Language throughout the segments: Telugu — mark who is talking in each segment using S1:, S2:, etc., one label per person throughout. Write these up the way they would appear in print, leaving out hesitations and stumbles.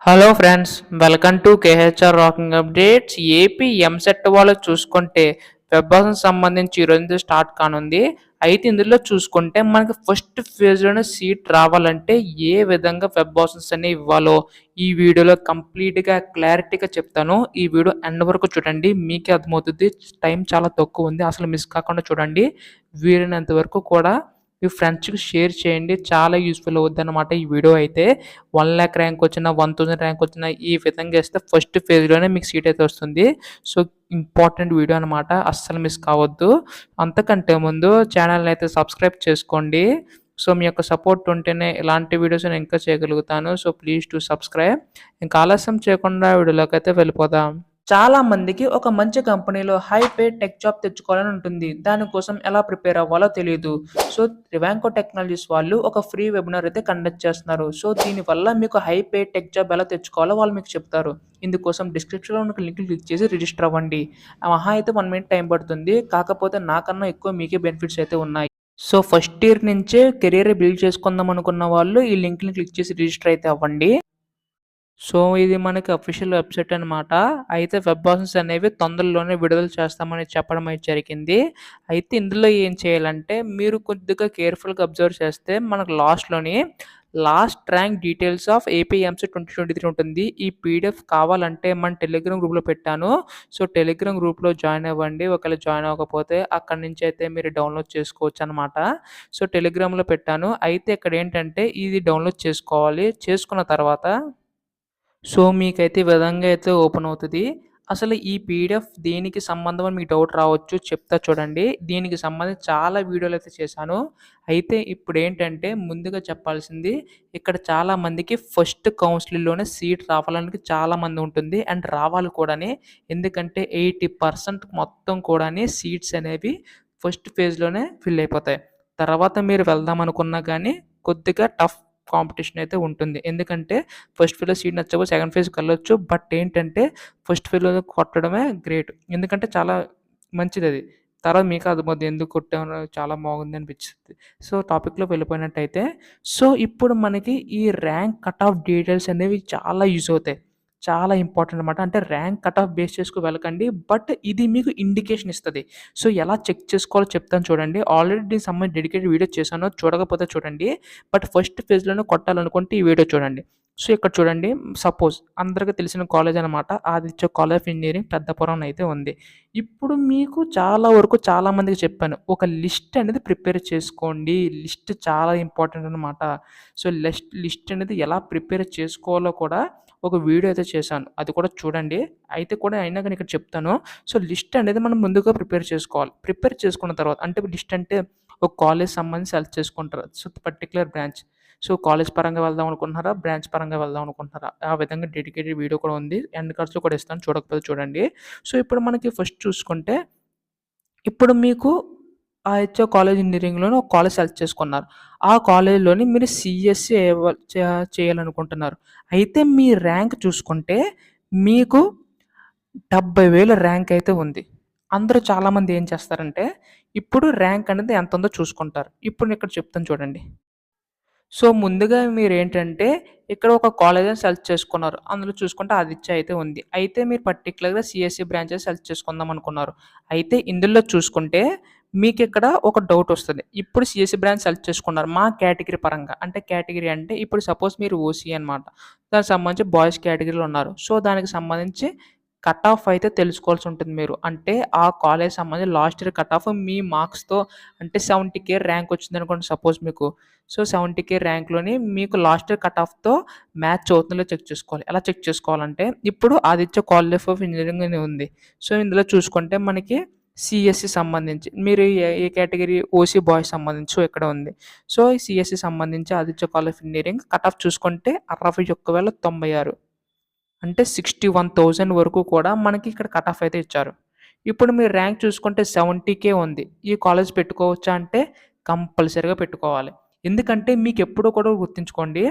S1: Hello friends, welcome to KHR rocking updates. AP EAMCET వాళ్ళు చూసుకుంటే వెబ్ సంబంధించి ఈరోజు స్టార్ట్ కానుంది. అయితే ఇందులో చూసుకుంటే మనకి ఫస్ట్ ఫేజ్లోనే సీట్ రావాలంటే ఏ విధంగా వెబ్ అనేవి ఇవ్వాలో ఈ వీడియోలో కంప్లీట్గా క్లారిటీగా చెప్తాను. ఈ వీడియో ఎండ్ వరకు చూడండి, మీకే అర్థమవుతుంది. టైం చాలా తక్కువ ఉంది, అసలు మిస్ కాకుండా చూడండి. వీలైనంత వరకు కూడా మీ ఫ్రెండ్స్కి షేర్ చేయండి, చాలా యూస్ఫుల్ అవుద్ది అనమాట. ఈ వీడియో అయితే 1,00,000 ర్యాంక్ వచ్చినా 1,000 ర్యాంక్ వచ్చినా ఈ విధంగా వేస్తే ఫస్ట్ ఫేజ్లోనే మీకు సీట్ అయితే వస్తుంది. సో ఇంపార్టెంట్ వీడియో అనమాట, అస్సలు మిస్ కావద్దు. అంతకంటే ముందు ఛానల్ని అయితే సబ్స్క్రైబ్ చేసుకోండి. సో మీ యొక్క సపోర్ట్ ఉంటేనే ఇలాంటి వీడియోస్ నేను ఇంకా చేయగలుగుతాను. So please to subscribe. ఇంకా ఆలస్యం చేయకుండా వీడియోలోకి అయితే వెళ్ళిపోదాం. చాలా మందికి ఒక మంచి కంపెనీలో హై పే టెక్ జాబ్ తెచ్చుకోవాలని ఉంటుంది. దానికోసం ఎలా ప్రిపేర్ అవ్వాలో తెలియదు. సో రివాంకో టెక్నాలజీస్ వాళ్ళు ఒక ఫ్రీ వెబినార్ అయితే కండక్ట్ చేస్తున్నారు. సో దీనివల్ల మీకు హై పే టెక్ జాబ్ ఎలా తెచ్చుకోవాలో వాళ్ళు మీకు చెప్తారు. ఇందుకోసం డిస్క్రిప్షన్లో ఉన్న లింక్ క్లిక్ చేసి రిజిస్టర్ అవ్వండి. మహా అయితే 1 మినిట్ టైం పడుతుంది. కాకపోతే నాకన్నా ఎక్కువ మీకే బెనిఫిట్స్ అయితే ఉన్నాయి. సో ఫస్ట్ ఇయర్ నుంచే కెరీర్ బిల్డ్ చేసుకుందాం అనుకున్న వాళ్ళు ఈ లింక్ని క్లిక్ చేసి రిజిస్టర్ అయితే అవ్వండి. సో ఇది మనకి అఫీషియల్ వెబ్సైట్ అనమాట. అయితే వెబ్ అనేవి తొందరలోనే విడుదల చేస్తామని చెప్పడం అయితే జరిగింది. అయితే ఇందులో ఏం చేయాలంటే మీరు కొద్దిగా కేర్ఫుల్గా అబ్జర్వ్ చేస్తే మనకు last rank details of APMC 2023 ఉంటుంది. ఈ పీడిఎఫ్ కావాలంటే మన టెలిగ్రామ్ గ్రూప్లో పెట్టాను. సో టెలిగ్రామ్ గ్రూప్లో జాయిన్ అవ్వండి. ఒకవేళ జాయిన్ అవ్వకపోతే అక్కడి నుంచి అయితే మీరు డౌన్లోడ్ చేసుకోవచ్చు అనమాట. సో టెలిగ్రామ్లో పెట్టాను. అయితే ఇక్కడ ఏంటంటే ఇది డౌన్లోడ్ చేసుకోవాలి. చేసుకున్న తర్వాత సో మీకైతే ఈ విధంగా అయితే ఓపెన్ అవుతుంది. అసలు ఈ పీడిఎఫ్ దేనికి సంబంధం అని మీకు డౌట్ రావచ్చు, చెప్తా చూడండి. దీనికి సంబంధించి చాలా వీడియోలు అయితే చేశాను. అయితే ఇప్పుడు ఏంటంటే ముందుగా చెప్పాల్సింది, ఇక్కడ చాలామందికి ఫస్ట్ కౌన్సిలింగ్లోనే సీట్ రావాలని చాలామంది ఉంటుంది అండ్ రావాలి కూడాని. ఎందుకంటే 80% మొత్తం కూడాని సీట్స్ అనేవి ఫస్ట్ ఫేజ్లోనే ఫిల్ అయిపోతాయి. తర్వాత మీరు వెళ్దాం అనుకున్నా కానీ కొద్దిగా టఫ్ కాంపిటీషన్ అయితే ఉంటుంది. ఎందుకంటే ఫస్ట్ ఫేజ్‌లో సీట్ నచ్చకపోతే సెకండ్ ఫేజ్‌కి వెళ్ళొచ్చు. బట్ ఏంటంటే ఫస్ట్ ఫేజ్‌లో కొట్టడమే గ్రేట్. ఎందుకంటే చాలా మంచిదది. తర్వాత మీకు అర్థమవుద్ది ఎందుకు కొట్టామో, చాలా బాగుంది అనిపించిద్ది. సో టాపిక్‌లోకి వెళ్ళిపోయినట్టయితే, సో ఇప్పుడు మనకి ఈ ర్యాంక్ కట్ ఆఫ్ డీటెయిల్స్ అనేవి చాలా యూజ్ అవుతాయి. చాలా ఇంపార్టెంట్ అనమాట. అంటే ర్యాంక్ కట్ ఆఫ్ బేస్ చేసుకొని వెళ్ళకండి. బట్ ఇది మీకు ఇండికేషన్ ఇస్తది. సో ఎలా చెక్ చేసుకోవాలో చెప్తాను చూడండి. ఆల్రెడీ దీనికి సంబంధించి డెడికేటెడ్ వీడియో చేశాను. చూడకపోతే చూడండి. బట్ ఫస్ట్ ఫేజ్‌లోనే కొట్టాలనుకుంటే ఈ వీడియో చూడండి. సో ఇక్కడ చూడండి, సపోజ్ అందరికీ తెలిసిన కాలేజ్ అనమాట. Aditya college of engineering Peddapuram అయితే ఉంది. ఇప్పుడు మీకు చాలా వరకు చాలామందికి చెప్పాను, ఒక లిస్ట్ అనేది ప్రిపేర్ చేసుకోండి. లిస్ట్ చాలా ఇంపార్టెంట్ అనమాట. సో లిస్ట్ అనేది ఎలా ప్రిపేర్ చేసుకోవాలో కూడా ఒక వీడియో అయితే చేశాను. అది కూడా చూడండి. అయితే కూడా అయినా కానీ ఇక్కడ చెప్తాను. సో లిస్ట్ అనేది మనం ముందుగా ప్రిపేర్ చేసుకోవాలి. ప్రిపేర్ చేసుకున్న తర్వాత అంటే లిస్ట్ అంటే ఒక కాలేజ్ సంబంధించి సెలెక్ట్ చేసుకుంటారు. So particular branch. So college పరంగా వెళ్దాం అనుకుంటున్నారా? బ్రాంచ్ పరంగా వెళ్దాం అనుకుంటున్నారా? ఆ విధంగా డెడికేటెడ్ వీడియో కూడా ఉంది. ఎండ్ కార్డ్స్‌లో కూడా ఇస్తాను, చూడకపోతే చూడండి. సో ఇప్పుడు మనకి ఫస్ట్ చూసుకుంటే, ఇప్పుడు మీకు ఆ హెచ్ఓ కాలేజ్ ఇంజినీరింగ్‌లోని ఒక కాలేజ్ సెలెక్ట్ చేసుకున్నారు. ఆ కాలేజ్‌లోని మీరు సీఎస్‌సి చేయాలనుకుంటున్నారు. అయితే మీ ర్యాంక్ చూసుకుంటే మీకు 70,000 ర్యాంక్ అయితే ఉంది. అందరూ చాలామంది ఏం చేస్తారంటే, ఇప్పుడు ర్యాంక్ అనేది ఎంత ఉందో చూసుకుంటారు. ఇప్పుడు నేను ఇక్కడ చెప్తాను చూడండి. సో, ముందుగా మీరేంటంటే, ఇక్కడ ఒక కాలేజ్‌ని సెలెక్ట్ చేసుకున్నారు. అందులో చూసుకుంటే ఆదిత్య అయితే ఉంది. అయితే మీరు పర్టిక్యులర్‌గా సీఎస్‌సి బ్రాంచెస్ సెలెక్ట్ చేసుకుందాం అనుకున్నారు. అయితే ఇందులో చూసుకుంటే మీకిక్కడ ఒక డౌటొస్తది. ఇప్పుడు సీఎస్‌సి బ్రాంచ్ సెలెక్ట్ చేసుకున్నారు. మా కేటగిరీ పరంగా. అంటే కేటగిరీ అంటే ఇప్పుడు సపోజ్ మీరు ఓసీ అనమాట. దానికి సంబంధించి బాయ్స్ కేటగిరీలో ఉన్నారు. సో, దానికి సంబంధించి కట్ ఆఫ్ అయితే తెలుసుకోవాల్సి ఉంటుంది మీరు. అంటే ఆ కాలేజ్ సంబంధించి లాస్ట్ ఇయర్ కట్ ఆఫ్ మీ మార్క్స్‌తో అంటే 70,000 ర్యాంక్ వచ్చిందనుకోండి సపోజ్ మీకు. సో 70,000 ర్యాంక్‌లోని మీకు లాస్ట్ ఇయర్ కట్ ఆఫ్‌తో మ్యాచ్ అవుతుందో చెక్ చేసుకోవాలి. ఎలా చెక్ చేసుకోవాలంటే, ఇప్పుడు ఆదిత్య కాలేజ్ ఆఫ్ ఇంజినీరింగ్ అని ఉంది. సో ఇందులో చూసుకుంటే మనకి సీఎస్‌సి సంబంధించి మీరు ఏ కేటగిరీ ఓసీ బాయ్స్ సంబంధించి సో ఇక్కడ ఉంది. సో ఈ సీఎస్‌సి సంబంధించి Aditya college of engineering cut off చూసుకుంటే 61,096 అంటే 61,000 వరకు కూడా మనకి ఇక్కడ కట్ ఆఫ్ అయితే ఇచ్చారు. ఇప్పుడు మీరు ర్యాంక్ చూసుకుంటే 70,000 ఉంది. ఈ కాలేజ్ పెట్టుకోవచ్చా అంటే కంపల్సరీగా పెట్టుకోవాలి. ఎందుకంటే మీకెప్పుడూ కూడా గుర్తుంచుకోండి,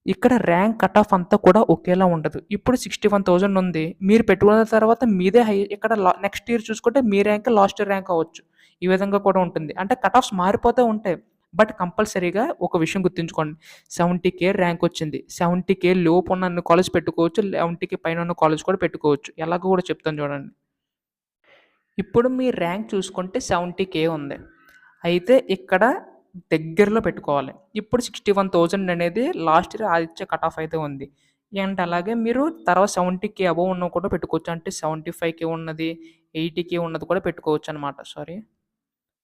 S1: ఇక్కడ ర్యాంక్ కట్ ఆఫ్ అంతా కూడా ఒకేలా ఉండదు. ఇప్పుడు 61,000 ఉంది. మీరు పెట్టుకున్న తర్వాత మీదే ఇక్కడ నెక్స్ట్ ఇయర్ చూసుకుంటే మీ ర్యాంక్ లాస్ట్ ఇయర్ ర్యాంక్ అవ్వచ్చు. ఈ విధంగా కూడా ఉంటుంది. అంటే కట్ ఆఫ్స్ మారిపోతూ ఉంటాయి. బట్ కంపల్సరీగా ఒక విషయం గుర్తుంచుకోండి. 70,000 ర్యాంక్ వచ్చింది. 70,000 లోపు ఉన్న అన్ని కాలేజ్ పెట్టుకోవచ్చు. 70,000 పైన ఉన్న కాలేజ్ కూడా పెట్టుకోవచ్చు. ఎలాగో కూడా చెప్తాను చూడండి. ఇప్పుడు మీ ర్యాంక్ చూసుకుంటే 70,000 ఉంది. అయితే ఇక్కడ దగ్గరలో పెట్టుకోవాలి. ఇప్పుడు 61,000 అనేది last year Aditya cut off అయితే ఉంది. అండ్ అలాగే మీరు తర్వాత 70,000 అబోవ్ ఉన్నవి కూడా పెట్టుకోవచ్చు. అంటే 75,000 ఉన్నది, 80,000 ఉన్నది కూడా పెట్టుకోవచ్చనమాట. సారీ.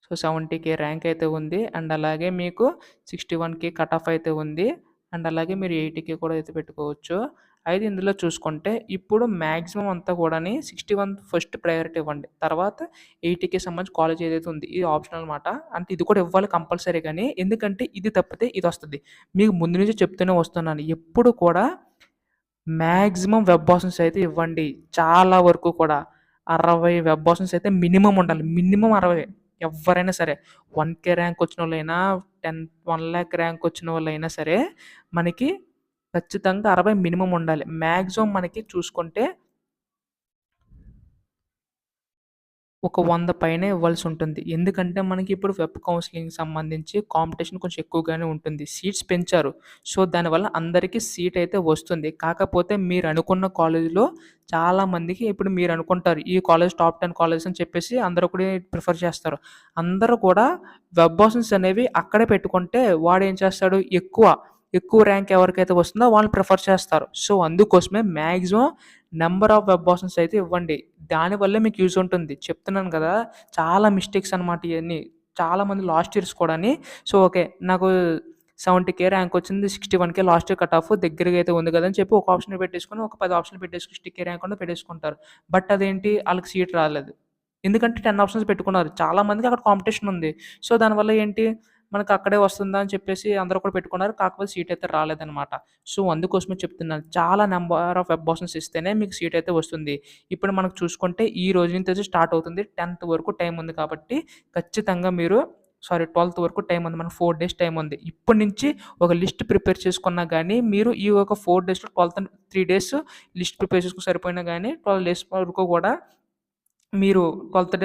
S1: సో, 70,000 ర్యాంక్ అయితే ఉంది. అండ్ అలాగే మీకు 61,000 కట్ ఆఫ్ అయితే ఉంది. అండ్ అలాగే మీరు 80,000 కూడా అయితే పెట్టుకోవచ్చు. అయితే ఇందులో చూసుకుంటే ఇప్పుడు మాక్సిమం అంతా కూడాని 61 ఫస్ట్ ప్రయారిటీ ఇవ్వండి. తర్వాత 80,000 సంబంధించి కాలేజ్ ఏదైతే ఉంది ఇది ఆప్షనల్ మాట. అంటే ఇది కూడా ఇవ్వాలి కంపల్సరీ గాని. ఎందుకంటే ఇది తప్పితే ఇదొస్తది. మీకు ముందు నుంచి చెప్తూనే వస్తున్నాను. ఎప్పుడు కూడా మాక్సిమం వెబ్ ఆప్షన్స్ అయితే ఇవ్వండి. చాలా వరకు కూడా 60 వెబ్ ఆప్షన్స్ అయితే మినిమమ్ ఉండాలి. మినిమమ్ 60 ఎవ్వరైనా సరే 1,000 ర్యాంక్ వచ్చినోళ్ళైనా 1,00,000 ర్యాంక్ వచ్చిన వాళ్ళైనా సరే మనకి ఖచ్చితంగా 60 మినిమమ్ ఉండాలి. మాక్సిమం మనకి చూసుకుంటే ఒక 100 పైనే ఇవ్వాల్సి ఉంటుంది. ఎందుకంటే మనకి ఇప్పుడు వెబ్ కౌన్సిలింగ్‌కి సంబంధించి కాంపిటీషన్ కొంచెం ఎక్కువగానే ఉంటుంది. సీట్స్ పెంచారు. సో, దానివల్ల అందరికీ సీట్ అయితే వస్తుంది. కాకపోతే మీరు అనుకున్న కాలేజ్‌లో చాలామందికి ఇప్పుడు మీరు అనుకుంటారు. ఈ కాలేజ్ టాప్ 10 కాలేజెస్ అని చెప్పేసి అందరూ కూడా ప్రిఫర్ చేస్తారు. అందరూ కూడా వెబ్ ఆప్షన్స్ అనేవి అక్కడే పెట్టుకుంటే వాడేం చేస్తాడు ఎక్కువ ర్యాంక్ ఎవరికైతే వస్తుందో వాళ్ళని ప్రిఫర్ చేస్తారు. సో, అందుకోసమే maximum number of web options అయితే ఇవ్వండి. దానివల్లే మీకు యూజ్ ఉంటుంది. చెప్తున్నాను కదా! చాలా మిస్టేక్స్ అనమాట ఇయన్నీ. చాలామంది లాస్ట్ ఇయర్స్ కూడాని సో, ఓకే. నాకు 70,000 ర్యాంక్ వచ్చింది. 61,000 లాస్ట్ ఇయర్ కట్ ఆఫ్ దగ్గరగా అయితే ఉంది కదా! అని చెప్పి ఒక ఆప్షన్ పెట్టేసుకొని ఒక 10 ఆప్షన్‌లు పెట్టేసుకొని 60,000 ర్యాంక్ ఉన్న పెట్టేసుకుంటారు. బట్ అదేంటి ఆళ్ళకి సీట్ రాలేదు. ఎందుకంటే 10 ఆప్షన్స్ పెట్టుకున్నారు. చాలా మందికి అక్కడ కాంపిటీషన్ ఉంది. సో, దానివల్ల ఏంటి మనకు అక్కడే వస్తుందా అని చెప్పేసి అందరూ కూడా పెట్టుకున్నారు. కాకపోతే సీట్ అయితే రాలేదనమాట. సో, అందుకోసమే చెప్తున్నాను. చాలా నంబర్ ఆఫ్ వెబ్ ఆప్షన్స్ ఇస్తేనే మీకు సీట్ అయితే వస్తుంది. ఇప్పుడు మనకు చూసుకుంటే ఈ రోజు నుంచి అయితే స్టార్ట్ అవుతుంది. 10థ్ వరకు టైం ఉంది కాబట్టి ఖచ్చితంగా మీరు 12థ్ వరకు టైం ఉంది. మనకు 4 డేస్ టైం ఉంది. ఇప్పటి నుంచి ఒక లిస్ట్ ప్రిపేర్ చేసుకున్నా గానీ మీరు ఈ ఒక 4 డేస్‌లో 3 డేస్ లిస్ట్ ప్రిపేర్ చేసుకొని సరిపోయినా గానీ 12 డేస్ వరకు కూడా మీరు 12థ్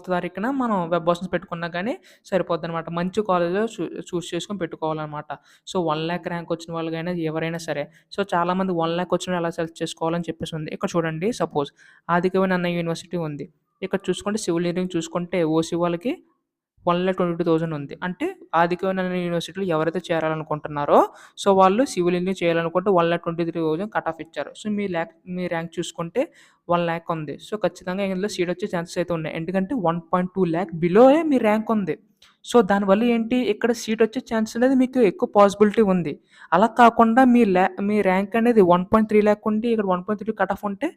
S1: తారీఖున మనం వెబ్ ఆప్షన్స్ పెట్టుకున్నా గానీ సరిపోద్దనమాట. మంచి కాలేజ్‌లో చూజ్ చేసుకొని పెట్టుకోవాలనమాట. సో, 1,00,000 ర్యాంక్ వచ్చిన వాళ్ళకైనా ఎవరైనా సరే. సో, చాలామంది 1,00,000 వచ్చినోళ్ళు ఎలా సెలెక్ట్ చేసుకోవాలని చెప్పేసి ఉంది. ఇక్కడ చూడండి సపోజ్ ఆదికవి అన్న యూనివర్సిటీ ఉంది. ఇక్కడ చూసుకుంటే సివిల్ ఇంజినీరింగ్ చూసుకుంటే ఓసీ వాళ్ళకి 1,22,000 ఉంది. అంటే ఆదికవి అనే యూనివర్సిటీలో ఎవరైతే చేరాలనుకుంటున్నారో సో, వాళ్ళు సివిల్ ఇంజినీరింగ్ చేయాలనుకుంటే 1,23,000 కట్ ఆఫ్ ఇచ్చారు. సో, మీ ర్యాంక్ చూసుకుంటే 1,00,000 ఉంది. సో, ఖచ్చితంగా ఇందులో సీట్ వచ్చే ఛాన్సెస్ అయితే ఉన్నాయి. ఎందుకంటే 1.2 బిలోయే మీ ర్యాంక్ ఉంది. సో, దానివల్ల ఏంటి ఇక్కడ సీట్ వచ్చే ఛాన్స్ అనేది మీకు ఎక్కువ పాసిబిలిటీ ఉంది. అలా కాకుండా మీ ర్యాంక్ అనేది 1.3 ఉండి ఇక్కడ 1.3 కట్ ఆఫ్ ఉంటే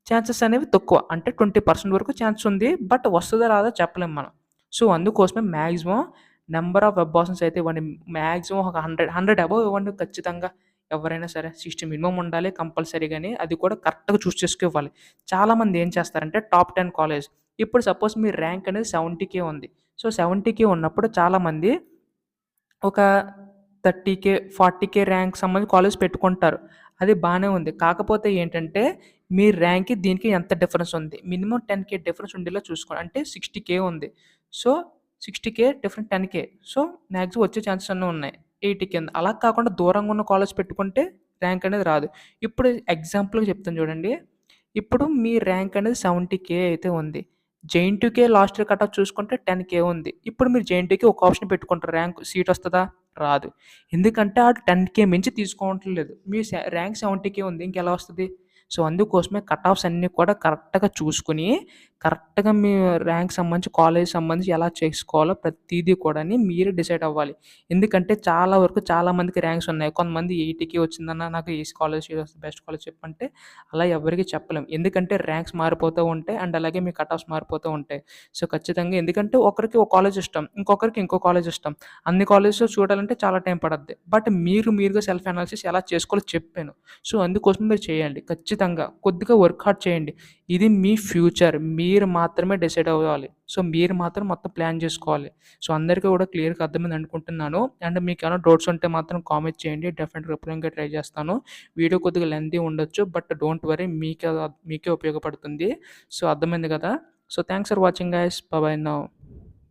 S1: ఛాన్సెస్ అనేవి తక్కువ. అంటే 20% వరకు ఛాన్స్ ఉంది. బట్ వస్తదో రాదో చెప్పలేం మనం. సో, అందుకోసమే maximum number of web options అయితే ఇవ్వండి. మాక్సిమం ఒక 100 అబోవ్ ఇవ్వండి ఖచ్చితంగా. ఎవరైనా సరే 60 మినిమమ్ ఉండాలి కంపల్సరీగాని. అది కూడా కరెక్ట్‌గా చూస్ చేసుకొని ఇవ్వాలి. చాలామంది ఏం చేస్తారంటే టాప్ 10 కాలేజ్ ఇప్పుడు సపోజ్ మీ ర్యాంక్ అనేది 70,000 ఉంది. సో, 70,000 ఉన్నప్పుడు చాలామంది ఒక 30,000, 40,000 ర్యాంక్ సంబంధించి కాలేజ్ పెట్టుకుంటారు. అది బానే ఉంది. కాకపోతే ఏంటంటే, మీ ర్యాంక్‌కి దీనికి ఎంత డిఫరెన్స్ ఉంది. మినిమమ్ 10,000 డిఫరెన్స్ ఉండేలా చూసుకోండి. అంటే 60,000 ఉంది. So, 60,000 different 10,000. సో, మాక్సిమం వచ్చే ఛాన్సెస్ అన్నీ ఉన్నాయి. 80,000 కింద. అలా కాకుండా దూరంగా ఉన్న కాలేజ్ పెట్టుకుంటే ర్యాంక్ అనేది రాదు. ఇప్పుడు ఎగ్జాంపుల్‌గా చెప్తాను చూడండి. ఇప్పుడు మీ ర్యాంక్ అనేది 70,000 అయితే ఉంది. JNTUK last year cut off చూసుకుంటే 10,000 ఉంది. ఇప్పుడు మీరు జేఎన్‌టీయూకి ఒక ఆప్షన్ పెట్టుకుంటారు. ర్యాంక్ సీట్ వస్తదా? రాదు. ఎందుకంటే ఆడు 10,000 మించి తీసుకోవట్లేదు. మీ ర్యాంక్ 70,000 ఉంది. ఇంకెలా వస్తది? సో, అందుకోసమే కట్ ఆఫ్స్ అన్నీ కూడా కరెక్ట్‌గా చూసుకొని, కరెక్ట్‌గా మీ ర్యాంక్ సంబంధించి, కాలేజ్ సంబంధించి ఎలా చేసుకోవాలో ప్రతీదీ కూడాని మీరే డిసైడ్ అవ్వాలి. ఎందుకంటే చాలా వరకు చాలా మందికి ర్యాంక్స్ ఉన్నాయి. కొంతమంది 80,000 వచ్చిందన్న నాకు ఈ కాలేజ్ బెస్ట్ కాలేజ్ చెప్పంటే అలా ఎవరికీ చెప్పలేం. ఎందుకంటే ర్యాంక్స్ మారిపోతూ ఉంటాయి. అండ్ అలాగే మీ కట్ ఆఫ్స్ మారిపోతూ ఉంటాయి. సో, ఖచ్చితంగా ఎందుకంటే ఒకరికి ఒక కాలేజ్ ఇష్టం. ఇంకొకరికి ఇంకో కాలేజ్ ఇష్టం. అన్ని కాలేజెస్ చూడాలంటే చాలా టైం పడద్ది. బట్ మీరుగా సెల్ఫ్ అనాలిసిస్ ఎలా చేసుకోవాలో చెప్పాను. సో, అందుకోసం మీరు చేయండి. ఖచ్చితంగా కొద్దిగా వర్క్ హార్డ్ చేయండి. ఇది మీ ఫ్యూచర్. మీరు మాత్రమే డిసైడ్ అవ్వాలి. సో, మీరు మాత్రం మొత్తం ప్లాన్ చేసుకోవాలి. సో, అందరికీ కూడా క్లియర్‌గా అర్థమైంది అనుకుంటున్నాను. అండ్ మీకేమైనా డౌట్స్ ఉంటే మాత్రం కామెంట్ చేయండి. డెఫినెట్‌గా రిప్లై‌కి ట్రై చేస్తాను. వీడియో కొద్దిగా లెంతీ ఉండొచ్చు. బట్ డోంట్ వర్రీ మీకే ఉపయోగపడుతుంది. సో, అర్థమైంది కదా! So, thanks for watching guys. By by now.